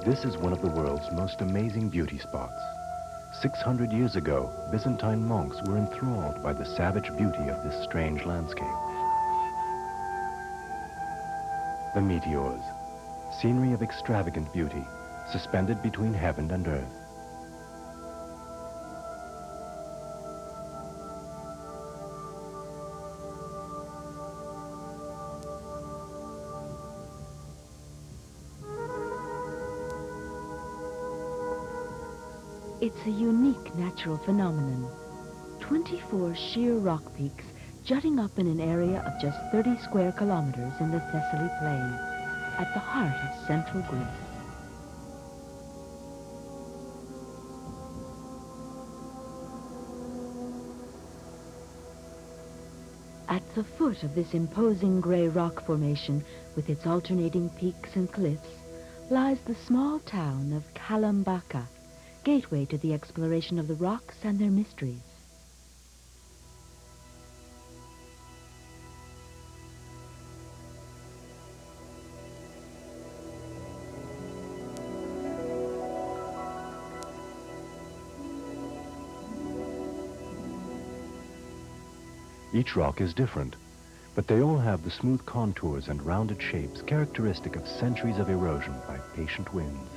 This is one of the world's most amazing beauty spots. 600 years ago, Byzantine monks were enthralled by the savage beauty of this strange landscape. The meteors, scenery of extravagant beauty, suspended between heaven and earth. It's a unique natural phenomenon. 24 sheer rock peaks jutting up in an area of just 30 square kilometers in the SICILY plain, at the heart of central Greece. At the foot of this imposing gray rock formation, with its alternating peaks and cliffs, lies the small town of Kalambaka, gateway to the exploration of the rocks and their mysteries. Each rock is different, but they all have the smooth contours and rounded shapes characteristic of centuries of erosion by patient winds.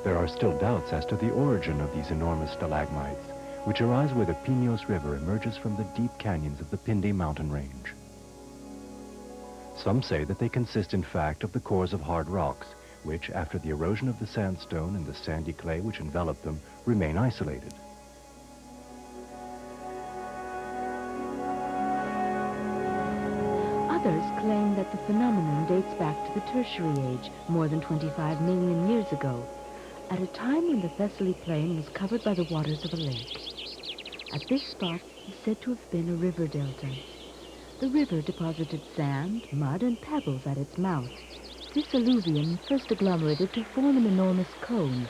There are still doubts as to the origin of these enormous stalagmites, which arise where the Pinos River emerges from the deep canyons of the Pindi mountain range. Some say that they consist in fact of the cores of hard rocks, which, after the erosion of the sandstone and the sandy clay which envelop them, remain isolated. Others claim that the phenomenon dates back to the Tertiary Age, more than 25 million years ago, at a time when the Thessaly plain was covered by the waters of a lake. At this spot is said to have been a river delta. The river deposited sand, mud, and pebbles at its mouth. This alluvium first agglomerated to form an enormous cone.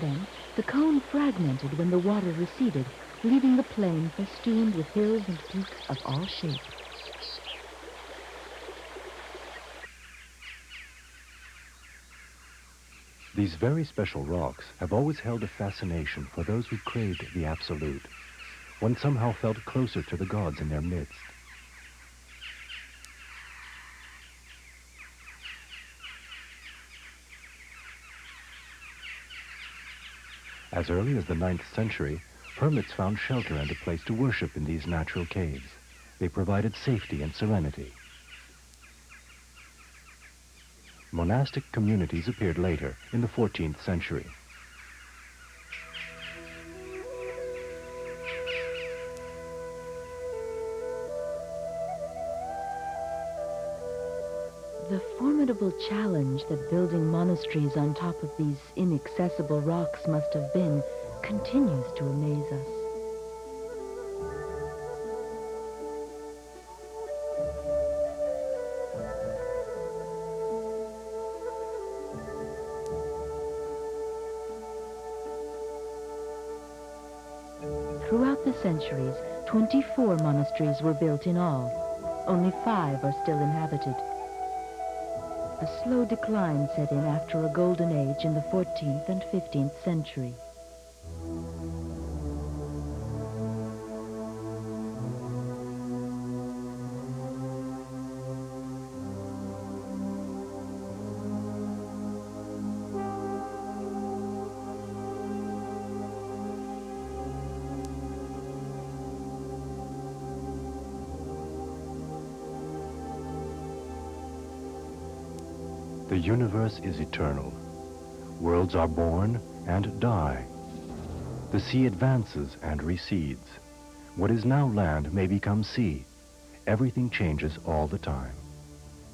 Then, the cone fragmented when the water receded, leaving the plain festooned with hills and peaks of all shapes. These very special rocks have always held a fascination for those who craved the absolute. One somehow felt closer to the gods in their midst. As early as the 9th century, hermits found shelter and a place to worship in these natural caves. They provided safety and serenity. Monastic communities appeared later, in the 14th century. The formidable challenge that building monasteries on top of these inaccessible rocks must have been continues to amaze us. Throughout the centuries, 24 monasteries were built in all. Only 5 are still inhabited. A slow decline set in after a golden age in the 14th and 15th century. The universe is eternal. Worlds are born and die. The sea advances and recedes. What is now land may become sea. Everything changes all the time.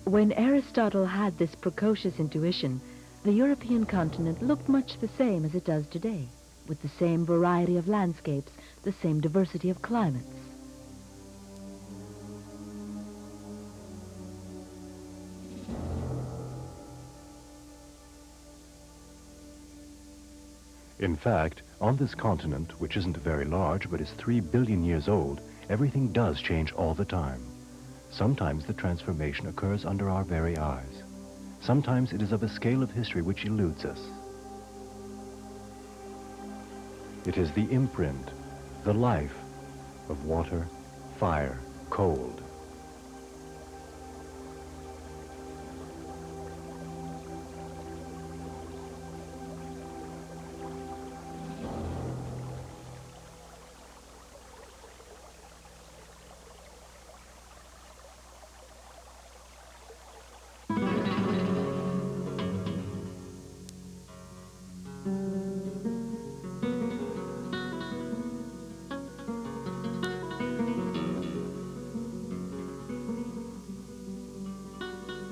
When Aristotle had this precocious intuition, the European continent looked much the same as it does today, with the same variety of landscapes, the same diversity of climates. In fact, on this continent, which isn't very large but is 3 billion years old, everything does change all the time. Sometimes the transformation occurs under our very eyes. Sometimes it is of a scale of history which eludes us. It is the imprint, the life of water, fire, cold.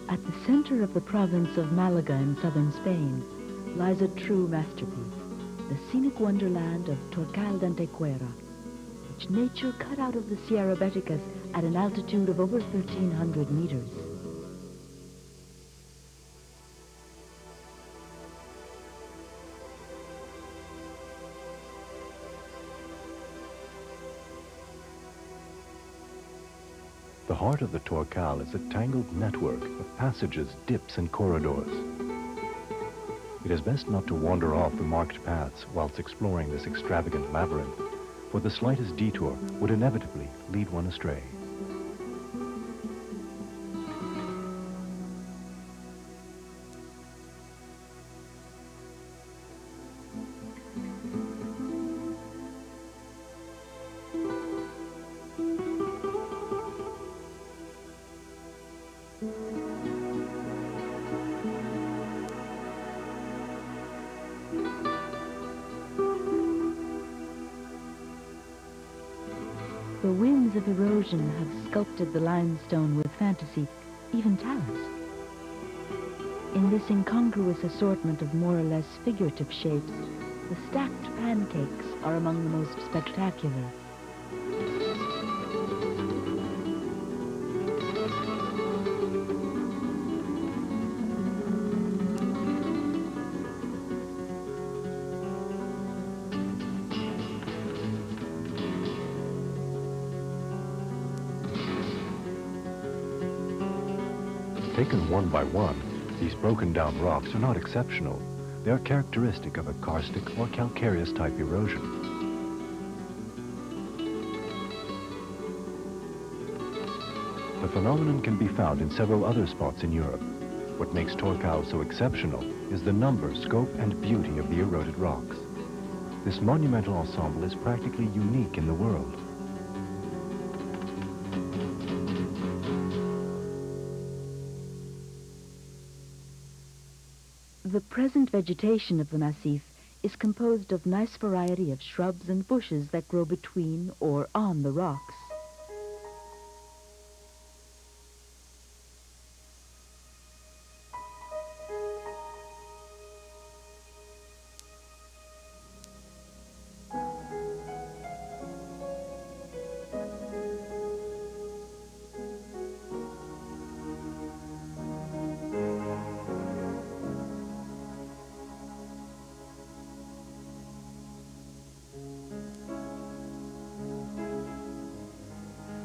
At the center of the province of Malaga in southern Spain lies a true masterpiece, the scenic wonderland of Torcal, which nature cut out of the Sierra Beticas at an altitude of over 1,300 meters. The heart of the Torcal is a tangled network of passages, dips, and corridors. It is best not to wander off the marked paths whilst exploring this extravagant labyrinth, for the slightest detour would inevitably lead one astray. The winds of erosion have sculpted the limestone with fantasy, even talent. In this incongruous assortment of more or less figurative shapes, the stacked pancakes are among the most spectacular. Taken one by one, these broken down rocks are not exceptional. They are characteristic of a karstic or calcareous type erosion. The phenomenon can be found in several other spots in Europe. What makes Torcal so exceptional is the number, scope, and beauty of the eroded rocks. This monumental ensemble is practically unique in the world. The present vegetation of the massif is composed of nice variety of shrubs and bushes that grow between or on the rocks.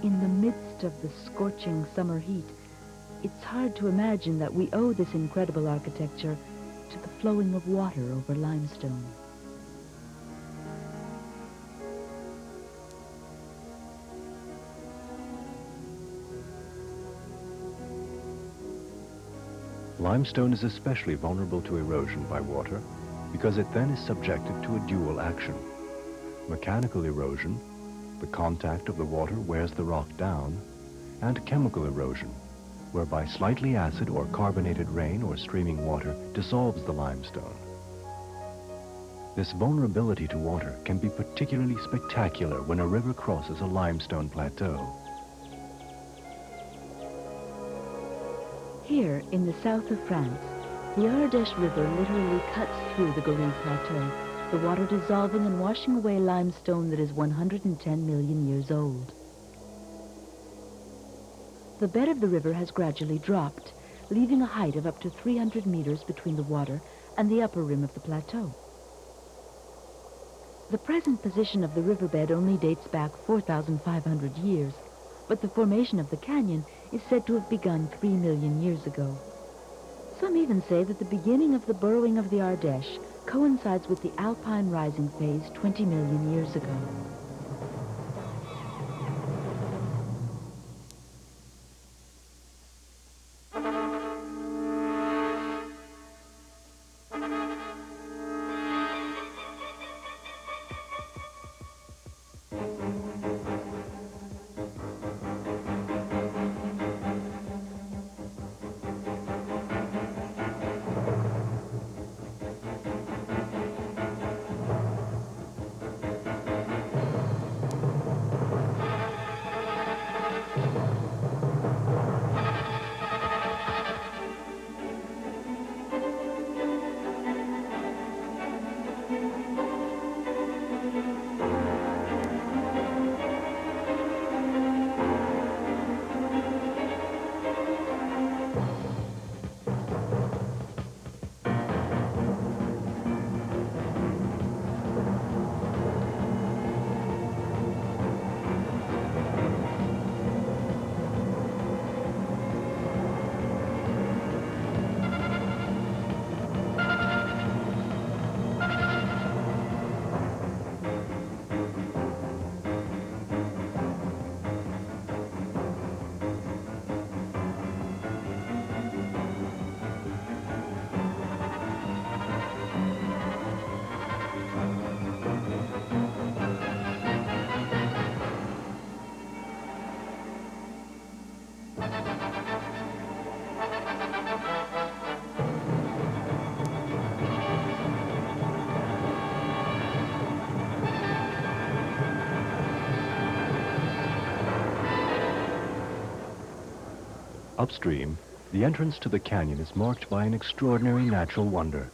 In the midst of the scorching summer heat, it's hard to imagine that we owe this incredible architecture to the flowing of water over limestone. Limestone is especially vulnerable to erosion by water because it then is subjected to a dual action. Mechanical erosion, the contact of the water wears the rock down, and chemical erosion, whereby slightly acid or carbonated rain or streaming water dissolves the limestone. This vulnerability to water can be particularly spectacular when a river crosses a limestone plateau. Here, in the south of France, the Ardèche River literally cuts through the Garrigue Plateau, the water dissolving and washing away limestone that is 110 million years old. The bed of the river has gradually dropped, leaving a height of up to 300 meters between the water and the upper rim of the plateau. The present position of the riverbed only dates back 4,500 years, but the formation of the canyon is said to have begun 3 million years ago. Some even say that the beginning of the burrowing of the Ardèche coincides with the alpine rising phase 20 million years ago. Upstream, the entrance to the canyon is marked by an extraordinary natural wonder.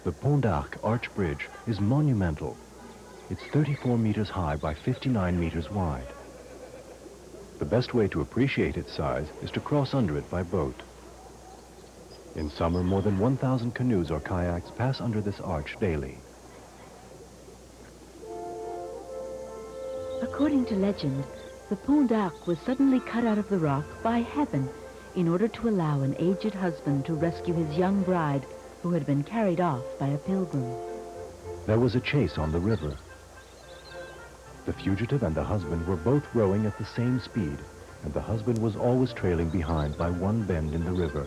The Pont-d Arc arch bridge is monumental. It's 34 meters high by 59 meters wide. The best way to appreciate its size is to cross under it by boat. In summer, more than 1,000 canoes or kayaks pass under this arch daily. According to legend, the Pont-d Arc was suddenly cut out of the rock by heaven in order to allow an aged husband to rescue his young bride who had been carried off by a pilgrim. There was a chase on the river. The fugitive and the husband were both rowing at the same speed, and the husband was always trailing behind by one bend in the river.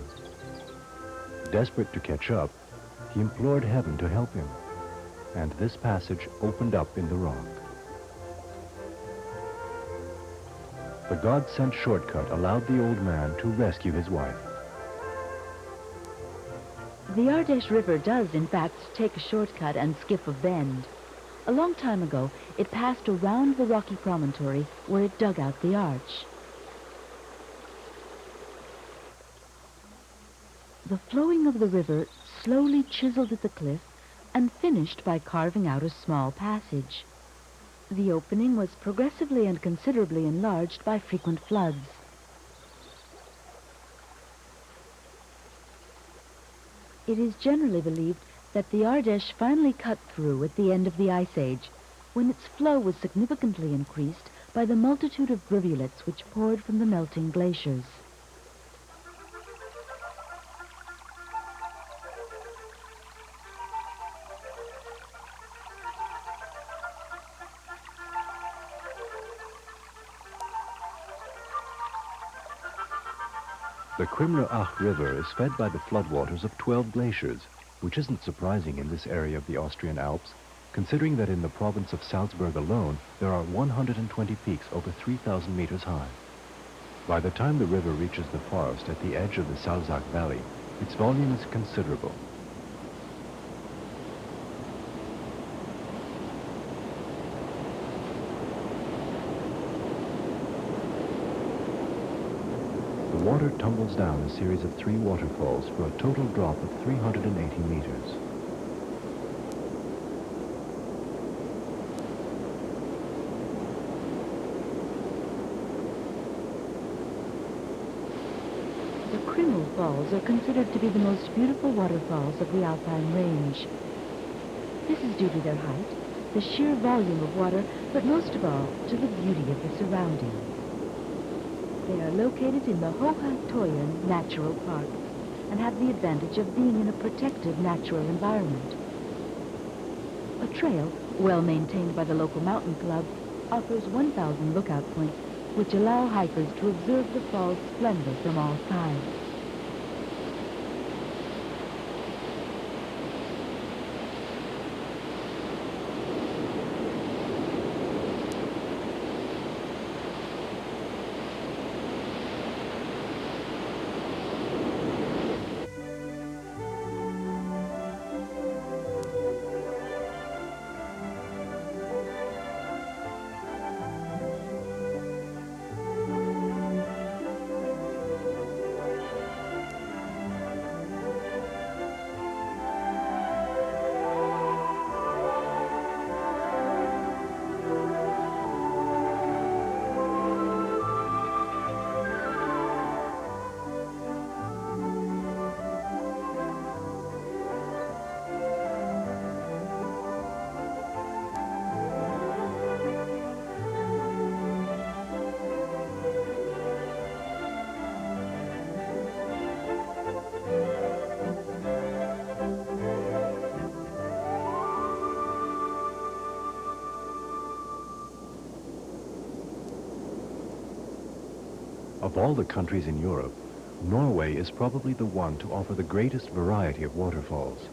Desperate to catch up, he implored heaven to help him, and this passage opened up in the rock. The God-sent shortcut allowed the old man to rescue his wife. The Ardèche River does, in fact, take a shortcut and skip a bend. A long time ago, it passed around the rocky promontory where it dug out the arch. The flowing of the river slowly chiseled at the cliff and finished by carving out a small passage. The opening was progressively and considerably enlarged by frequent floods. It is generally believed that the Ardèche finally cut through at the end of the Ice Age, when its flow was significantly increased by the multitude of rivulets which poured from the melting glaciers. The Krimler-Ach River is fed by the floodwaters of 12 glaciers, which isn't surprising in this area of the Austrian Alps, considering that in the province of Salzburg alone, there are 120 peaks over 3,000 meters high. By the time the river reaches the forest at the edge of the Salzach Valley, its volume is considerable. The water tumbles down a series of 3 waterfalls for a total drop of 380 meters. The Krimmel Falls are considered to be the most beautiful waterfalls of the Alpine range. This is due to their height, the sheer volume of water, but most of all, to the beauty of the surroundings. They are located in the Hohatoyan Natural Park and have the advantage of being in a protected natural environment. A trail, well maintained by the local mountain club, offers 1,000 lookout points, which allow hikers to observe the fall's splendor from all sides. Of all the countries in Europe, Norway is probably the one to offer the greatest variety of waterfalls.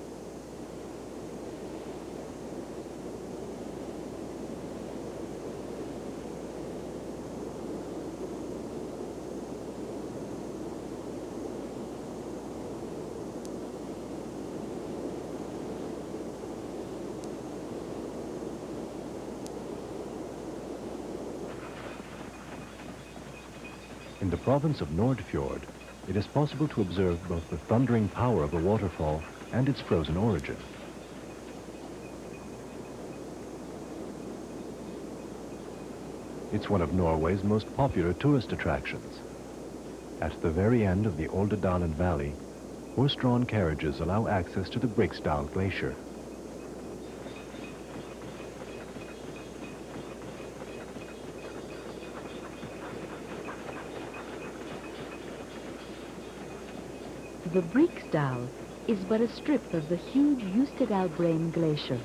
In the province of Nordfjord, it is possible to observe both the thundering power of the waterfall and its frozen origin. It's one of Norway's most popular tourist attractions. At the very end of the Oldedalen Valley, horse-drawn carriages allow access to the Prekestolen Glacier. The Prekestolen is but a strip of the huge Justedalbrain Glacier.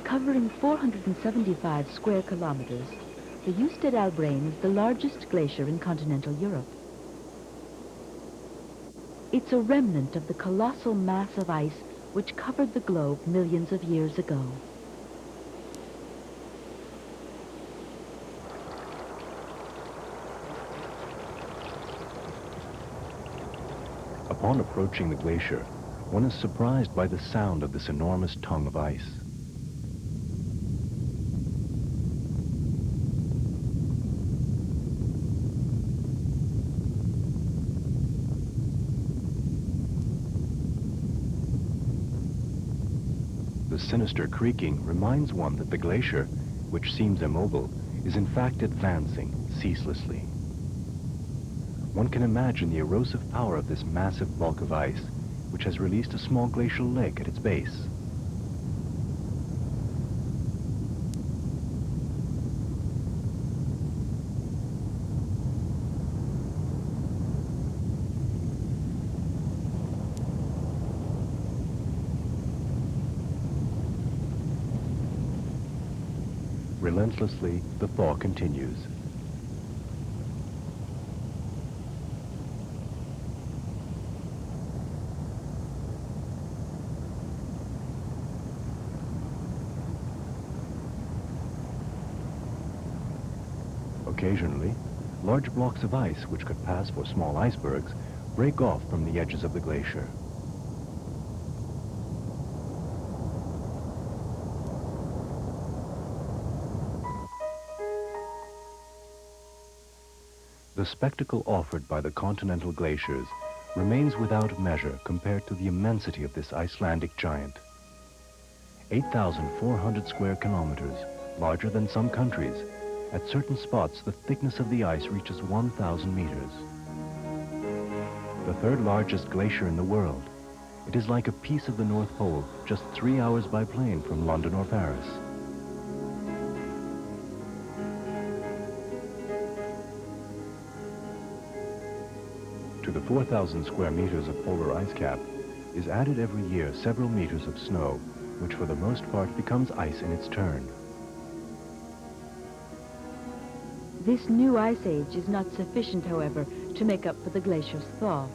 Covering 475 square kilometers, the Justedalbrain is the largest glacier in continental Europe. It's a remnant of the colossal mass of ice which covered the globe millions of years ago. Upon approaching the glacier, one is surprised by the sound of this enormous tongue of ice. The sinister creaking reminds one that the glacier, which seems immobile, is in fact advancing ceaselessly. One can imagine the erosive power of this massive bulk of ice, which has released a small glacial lake at its base. Relentlessly, the thaw continues. Occasionally, large blocks of ice, which could pass for small icebergs, break off from the edges of the glacier. The spectacle offered by the continental glaciers remains without measure compared to the immensity of this Icelandic giant. 8,400 square kilometers, larger than some countries. At certain spots, the thickness of the ice reaches 1,000 meters. The third largest glacier in the world, It is like a piece of the North Pole, just 3 hours by plane from London or Paris. To the 4,000 square meters of polar ice cap is added every year several meters of snow, which for the most part becomes ice in its turn. This new ice age is not sufficient, however, to make up for the glacier's thaw.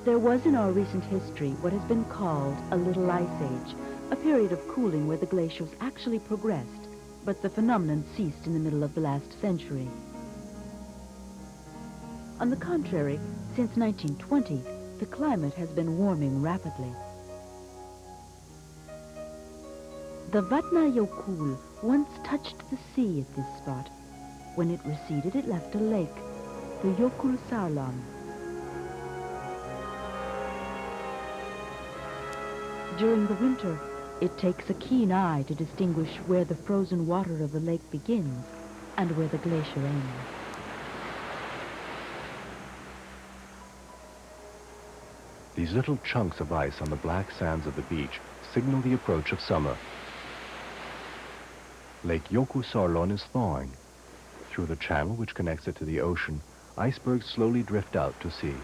There was in our recent history what has been called a little ice age, a period of cooling where the glaciers actually progressed, but the phenomenon ceased in the middle of the last century. On the contrary, since 1920, the climate has been warming rapidly. The Vatnajökull once touched the sea at this spot. When it receded, it left a lake, the Jökulsárlón. During the winter, it takes a keen eye to distinguish where the frozen water of the lake begins and where the glacier ends. These little chunks of ice on the black sands of the beach signal the approach of summer. Lake Jökulsárlón is thawing. Through the channel which connects it to the ocean, icebergs slowly drift out to sea.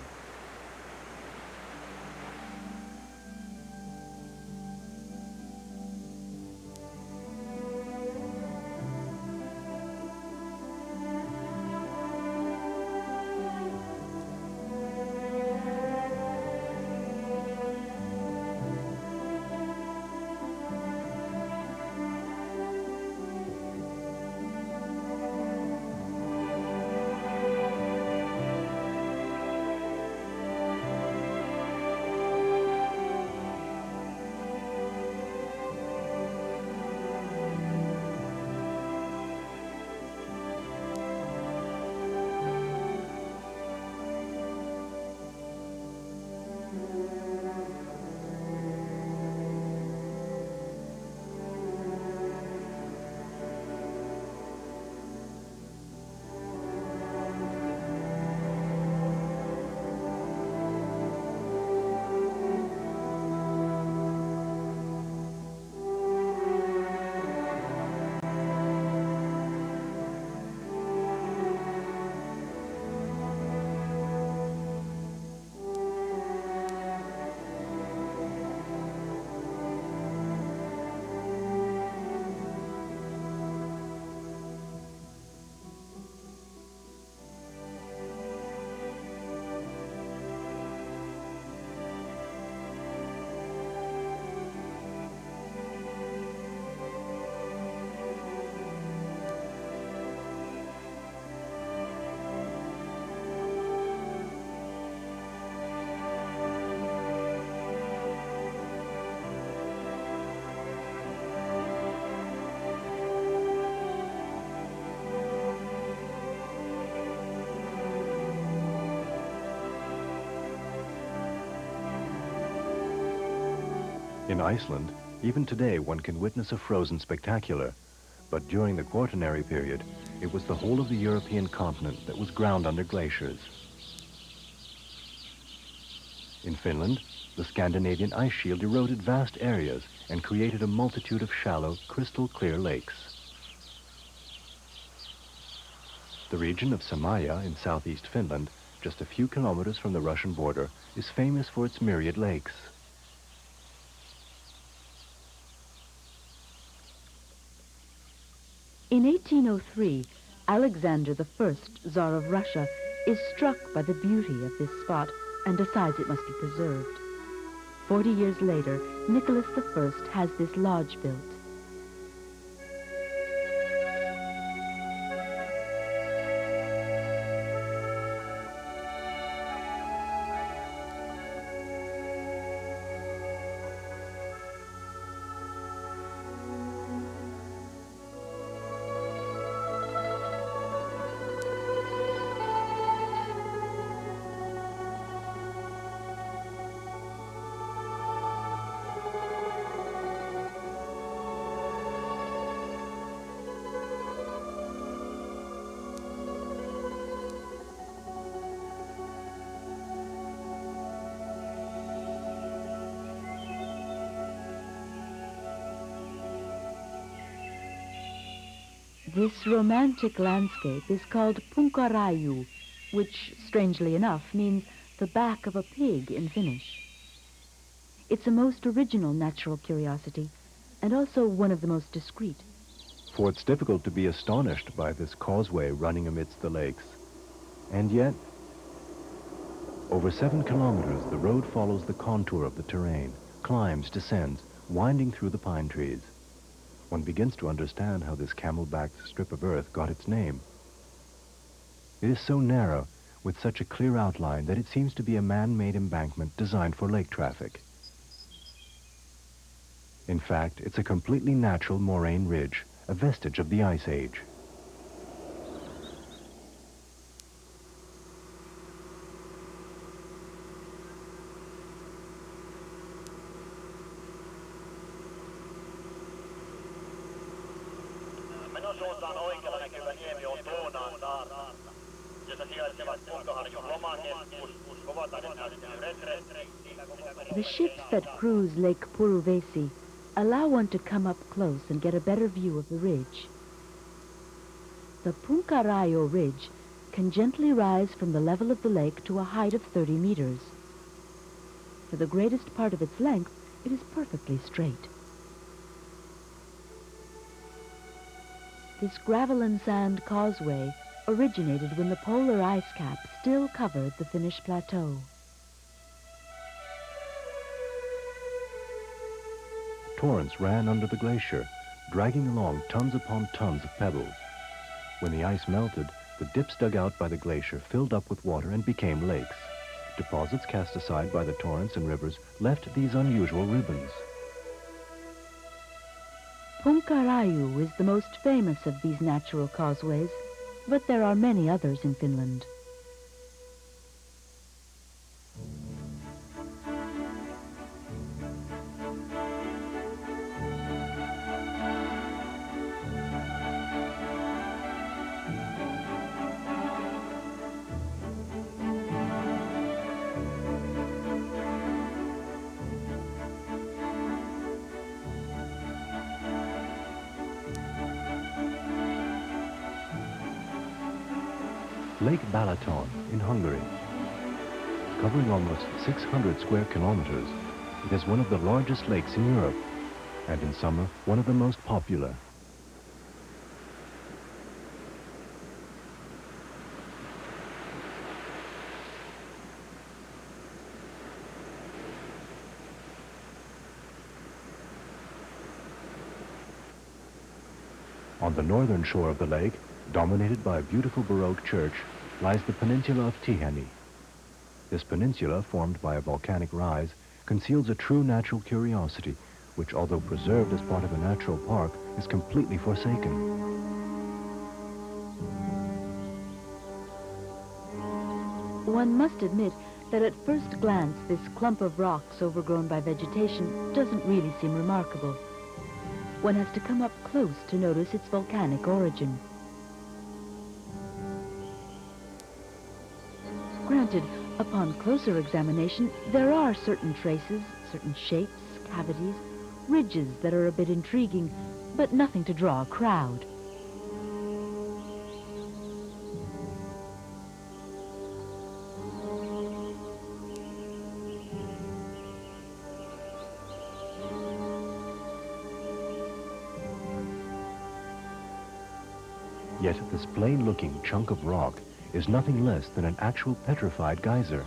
In Iceland, even today one can witness a frozen spectacular, but during the Quaternary period, it was the whole of the European continent that was ground under glaciers. In Finland, the Scandinavian ice shield eroded vast areas and created a multitude of shallow, crystal-clear lakes. The region of Samaja in southeast Finland, just a few kilometers from the Russian border, is famous for its myriad lakes. In 1803, Alexander I, Tsar of Russia, is struck by the beauty of this spot and decides it must be preserved. 40 years later, Nicholas I has this lodge built. This romantic landscape is called Punkarayu, which, strangely enough, means the back of a pig in Finnish. It's a most original natural curiosity, and also one of the most discreet. For it's difficult to be astonished by this causeway running amidst the lakes. And yet, over 7 kilometers, the road follows the contour of the terrain, climbs, descends, winding through the pine trees. One begins to understand how this camel-backed strip of earth got its name. It is so narrow, with such a clear outline, that it seems to be a man-made embankment designed for lake traffic. In fact, it's a completely natural moraine ridge, a vestige of the Ice Age. The ships that cruise Lake Puruvesi allow one to come up close and get a better view of the ridge. The Punkarayo Ridge can gently rise from the level of the lake to a height of 30 meters. For the greatest part of its length, it is perfectly straight. This gravel and sand causeway originated when the polar ice cap still covered the Finnish plateau. Torrents ran under the glacier, dragging along tons upon tons of pebbles. When the ice melted, the dips dug out by the glacier filled up with water and became lakes. Deposits cast aside by the torrents and rivers left these unusual ribbons. Punkarayu is the most famous of these natural causeways, but there are many others in Finland. Lake Balaton in Hungary. Covering almost 600 square kilometers, it is one of the largest lakes in Europe, and in summer, one of the most popular. On the northern shore of the lake, dominated by a beautiful Baroque church, lies the peninsula of Tihany. This peninsula, formed by a volcanic rise, conceals a true natural curiosity, which, although preserved as part of a natural park, is completely forsaken. One must admit that at first glance, this clump of rocks overgrown by vegetation doesn't really seem remarkable. One has to come up close to notice its volcanic origin. Granted, upon closer examination, there are certain traces, certain shapes, cavities, ridges that are a bit intriguing, but nothing to draw a crowd. Yet this plain-looking chunk of rock is nothing less than an actual petrified geyser.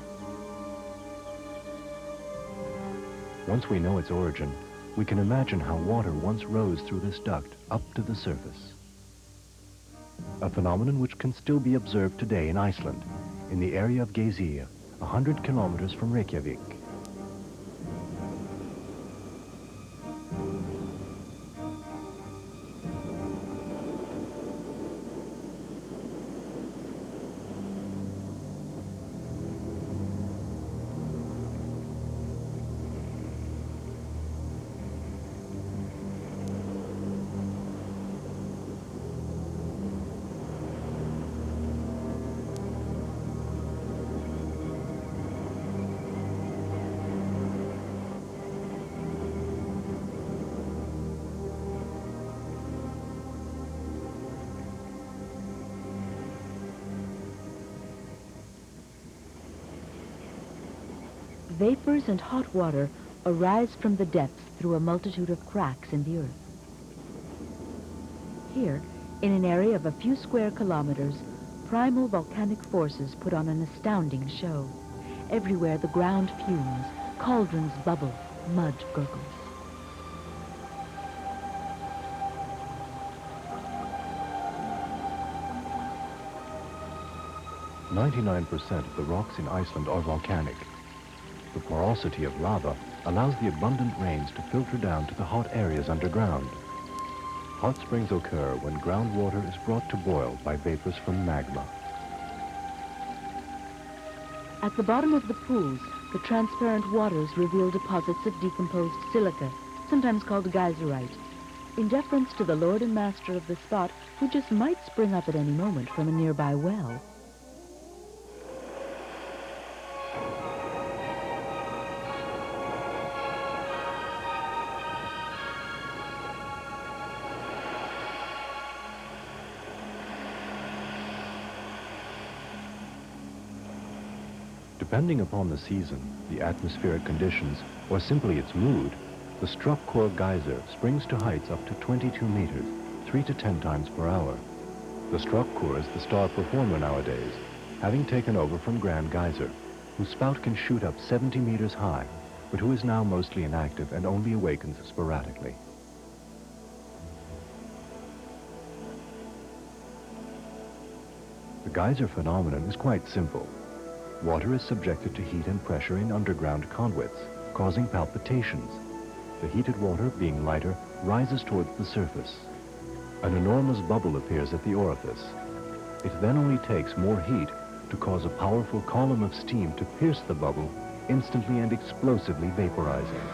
Once we know its origin, we can imagine how water once rose through this duct up to the surface. A phenomenon which can still be observed today in Iceland, in the area of Geyser, 100 kilometers from Reykjavik. Vapors and hot water arise from the depths through a multitude of cracks in the earth. Here, in an area of a few square kilometers, primal volcanic forces put on an astounding show. Everywhere the ground fumes, cauldrons bubble, mud gurgles. "99% of the rocks in Iceland are volcanic. The porosity of lava allows the abundant rains to filter down to the hot areas underground. Hot springs occur when groundwater is brought to boil by vapors from magma. At the bottom of the pools, the transparent waters reveal deposits of decomposed silica, sometimes called geyserite, in deference to the lord and master of the spot, who just might spring up at any moment from a nearby well. Depending upon the season, the atmospheric conditions, or simply its mood, the Stokker Geyser springs to heights up to 22 meters, 3 to 10 times per hour. The Stokker is the star performer nowadays, having taken over from Grand Geyser, whose spout can shoot up 70 meters high, but who is now mostly inactive and only awakens sporadically. The geyser phenomenon is quite simple. Water is subjected to heat and pressure in underground conduits, causing palpitations. The heated water, being lighter, rises towards the surface. An enormous bubble appears at the orifice. It then only takes more heat to cause a powerful column of steam to pierce the bubble, instantly and explosively vaporizing.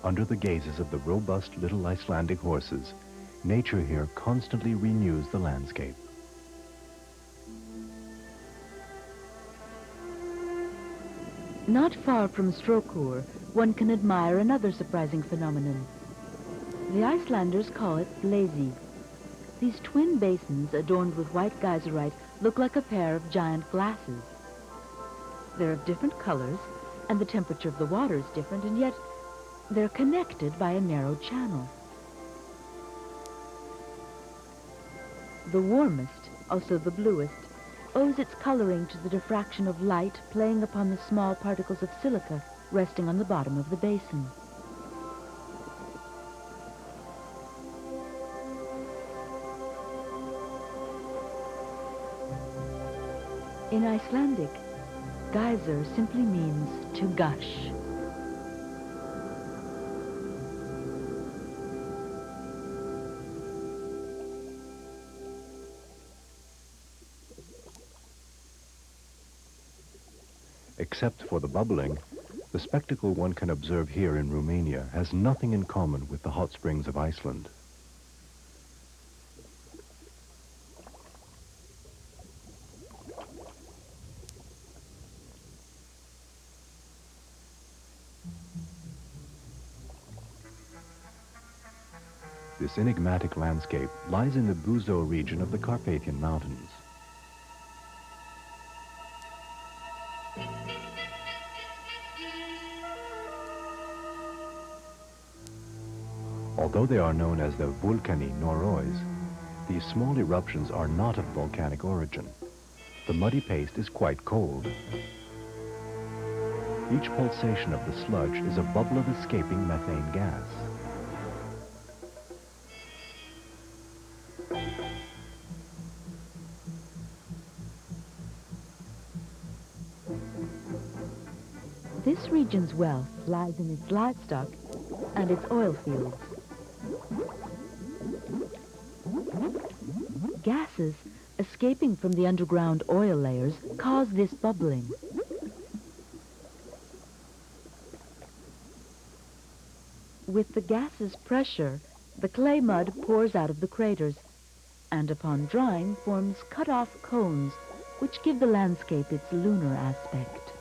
Under the gazes of the robust little Icelandic horses, nature here constantly renews the landscape. Not far from Stokker, one can admire another surprising phenomenon. The Icelanders call it blazy. These twin basins adorned with white geyserite look like a pair of giant glasses. They're of different colors, and the temperature of the water is different, and yet they're connected by a narrow channel. The warmest, also the bluest, owes its coloring to the diffraction of light playing upon the small particles of silica resting on the bottom of the basin. In Icelandic, geyser simply means to gush. Except for the bubbling, the spectacle one can observe here in Romania has nothing in common with the hot springs of Iceland. This enigmatic landscape lies in the Buzo region of the Carpathian Mountains. Although they are known as the Vulcani NORWAY, these small eruptions are not of volcanic origin. The muddy paste is quite cold. Each pulsation of the sludge is a bubble of escaping methane gas. This region's wealth lies in its livestock and its oil fields. Gases escaping from the underground oil layers cause this bubbling. With the gas's pressure, the clay mud pours out of the craters, and upon drying forms cut-off cones, which give the landscape its lunar aspect.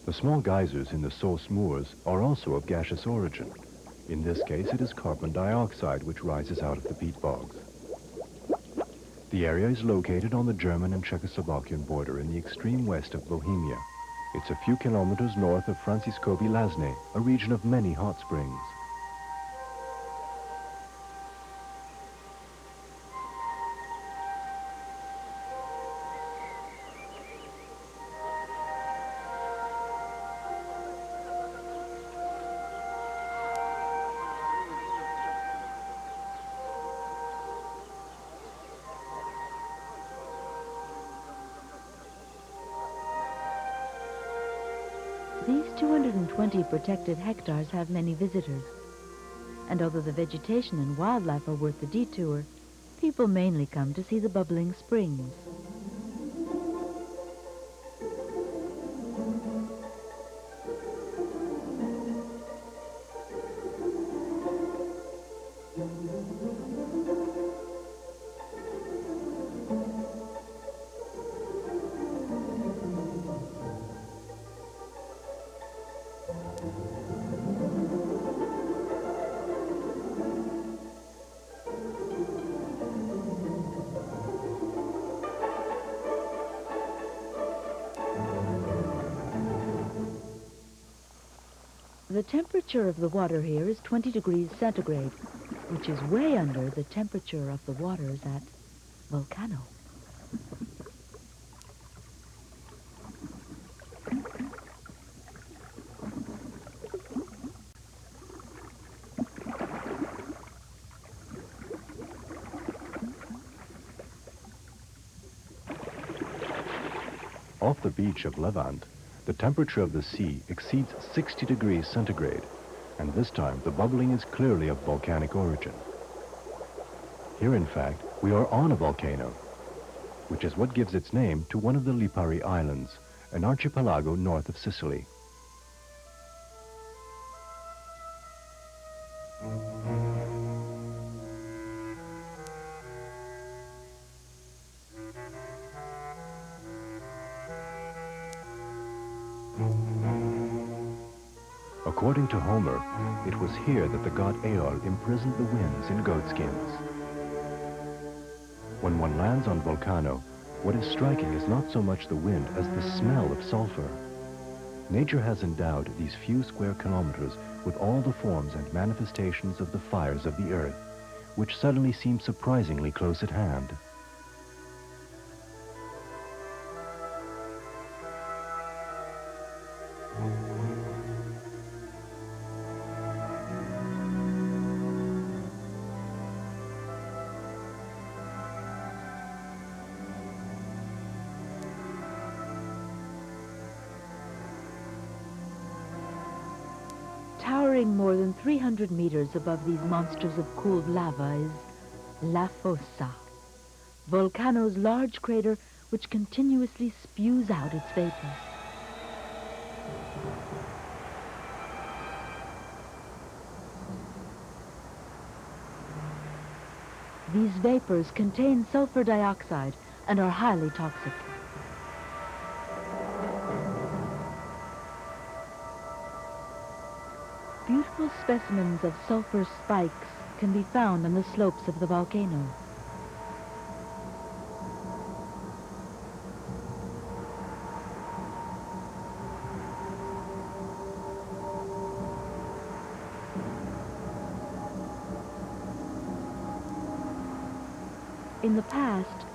The small geysers in the source moors are also of gaseous origin. In this case, it is carbon dioxide which rises out of the peat bogs. The area is located on the German and Czechoslovakian border in the extreme west of Bohemia. It's a few kilometers north of Franciszkowie Lasne, a region of many hot springs. These 220 protected hectares have many visitors. And although the vegetation and wildlife are worth the detour, people mainly come to see the bubbling springs. The temperature of the water here is 20 degrees centigrade, which is way under the temperature of the waters at Vulcano. Off the beach of Levant, the temperature of the sea exceeds 60 degrees centigrade, and this time the bubbling is clearly of volcanic origin. Here, in fact, we are on a volcano, which is what gives its name to one of the Lipari Islands, an archipelago north of Sicily. According to Homer, it was here that the god Eol imprisoned the winds in goatskins. When one lands on Vulcano, what is striking is not so much the wind as the smell of sulfur. Nature has endowed these few square kilometers with all the forms and manifestations of the fires of the earth, which suddenly seem surprisingly close at hand. Towering more than 300 meters above these monsters of cooled lava is La Fossa, Vulcano's large crater which continuously spews out its vapors. These vapors contain sulfur dioxide and are highly toxic. Beautiful specimens of sulfur spikes can be found on the slopes of the volcano. In the past,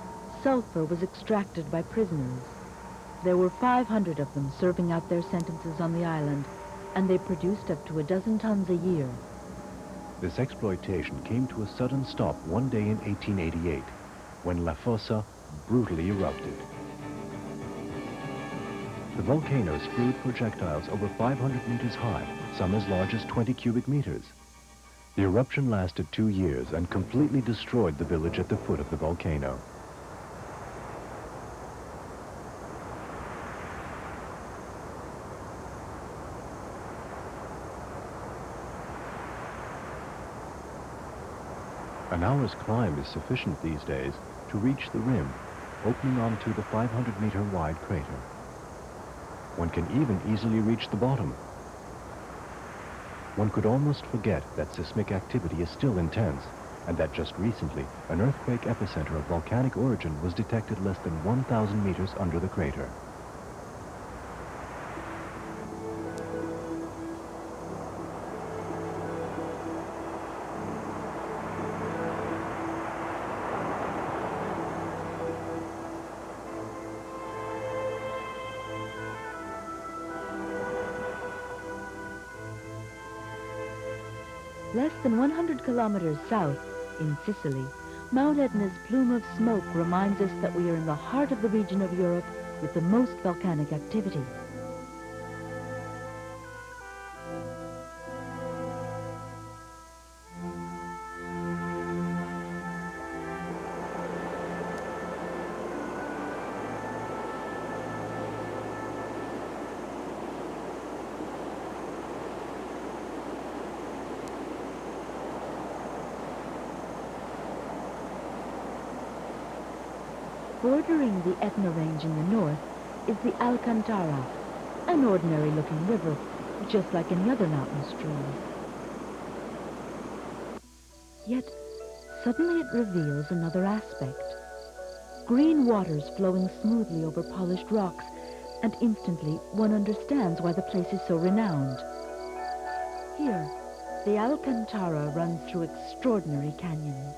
sulfur was extracted by prisoners. There were 500 of them serving out their sentences on the island, and they produced up to 12 tons a year. This exploitation came to a sudden stop one day in 1888, when La Fossa brutally erupted. The volcano spewed projectiles over 500 meters high, some as large as 20 cubic meters. The eruption lasted 2 years and completely destroyed the village at the foot of the volcano. An hour's climb is sufficient these days to reach the rim, opening onto the 500-meter wide crater. One can even easily reach the bottom. One could almost forget that seismic activity is still intense, and that just recently an earthquake epicenter of volcanic origin was detected less than 1,000 meters under the crater. Less than 100 kilometers south, in Sicily, Mount Etna's plume of smoke reminds us that we are in the heart of the region of Europe with the most volcanic activity. Bordering the Etna Range in the north is the Alcantara, an ordinary-looking river, just like any other mountain stream. Yet, suddenly it reveals another aspect. Green waters flowing smoothly over polished rocks, and instantly one understands why the place is so renowned. Here, the Alcantara runs through extraordinary canyons.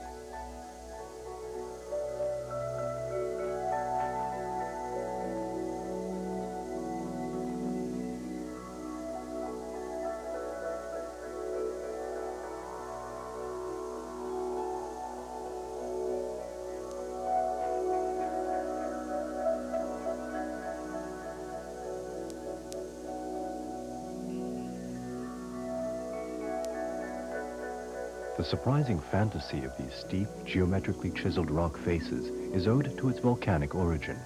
The surprising fantasy of these steep, geometrically chiseled rock faces is owed to its volcanic origin.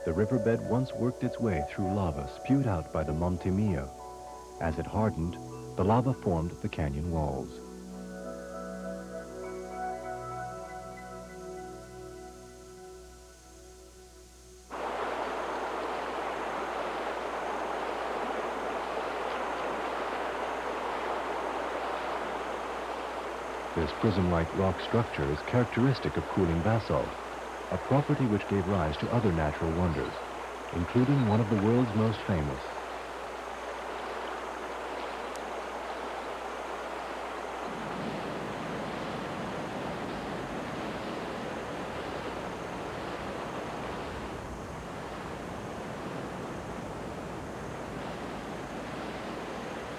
The riverbed once worked its way through lava spewed out by the Monte Mio. As it hardened, the lava formed the canyon walls. This prism-like rock structure is characteristic of cooling basalt, a property which gave rise to other natural wonders, including one of the world's most famous.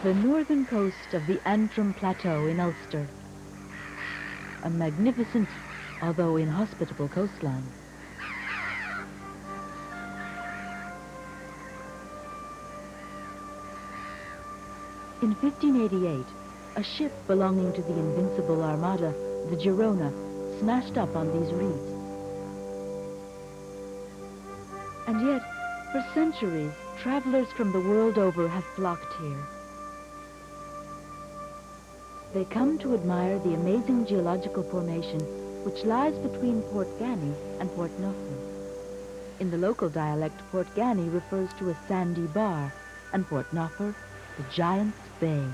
The northern coast of the Antrim Plateau in Ulster. A magnificent, although inhospitable coastline. In 1588, a ship belonging to the Invincible Armada, the Girona, smashed up on these reefs. And yet, for centuries, travelers from the world over have flocked here. They come to admire the amazing geological formation which lies between Port Gany and Port Noffer. In the local dialect, Port Gany refers to a sandy bar, and Port Noffer, the Giant's Bay.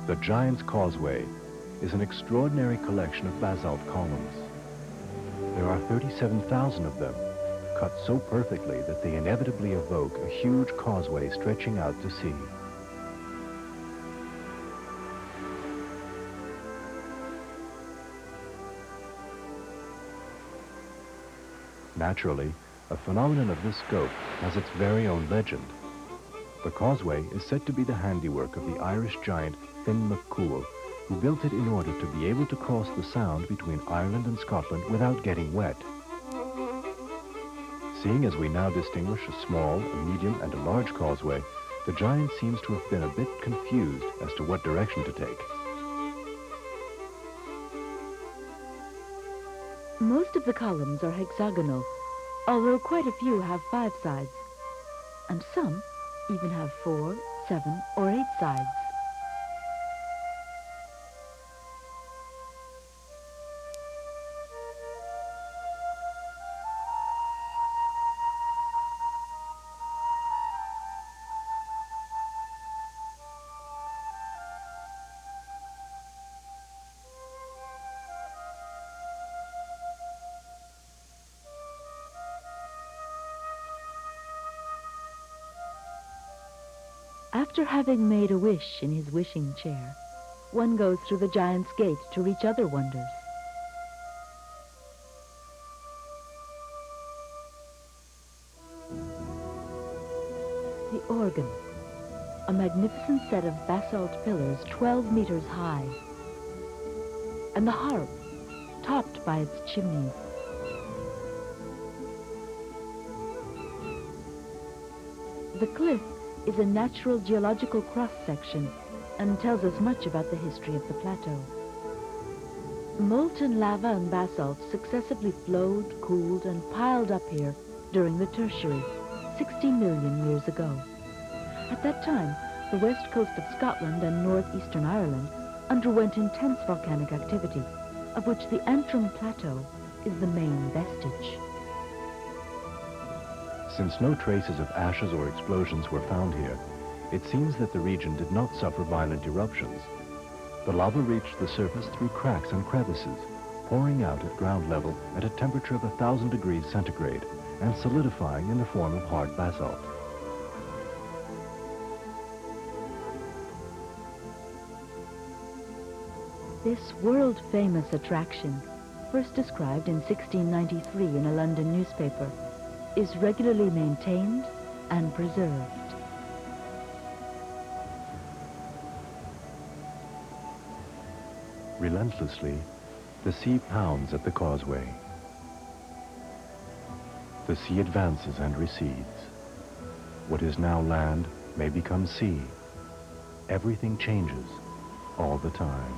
The Giant's Causeway is an extraordinary collection of basalt columns. There are 37,000 of them, cut so perfectly that they inevitably evoke a huge causeway stretching out to sea. Naturally, a phenomenon of this scope has its very own legend. The causeway is said to be the handiwork of the Irish giant Finn McCool, who built it in order to be able to cross the Sound between Ireland and Scotland without getting wet. Seeing as we now distinguish a small, a medium, and a large causeway, the giant seems to have been a bit confused as to what direction to take. Most of the columns are hexagonal, although quite a few have 5 sides, and some even have 4, 7, or 8 sides. After having made a wish in his wishing chair, one goes through the Giant's Gate to reach other wonders. The organ, a magnificent set of basalt pillars 12 meters high, and the harp, topped by its chimneys. The cliff is a natural geological cross-section and tells us much about the history of the plateau. Molten lava and basalt successively flowed, cooled, and piled up here during the Tertiary, 60 million years ago. At that time, the west coast of Scotland and northeastern Ireland underwent intense volcanic activity, of which the Antrim Plateau is the main vestige. Since no traces of ashes or explosions were found here, it seems that the region did not suffer violent eruptions. The lava reached the surface through cracks and crevices, pouring out at ground level at a temperature of 1,000 degrees centigrade and solidifying in the form of hard basalt. This world-famous attraction, first described in 1693 in a London newspaper, is regularly maintained and preserved. Relentlessly, the sea pounds at the causeway. The sea advances and recedes. What is now land may become sea. Everything changes all the time.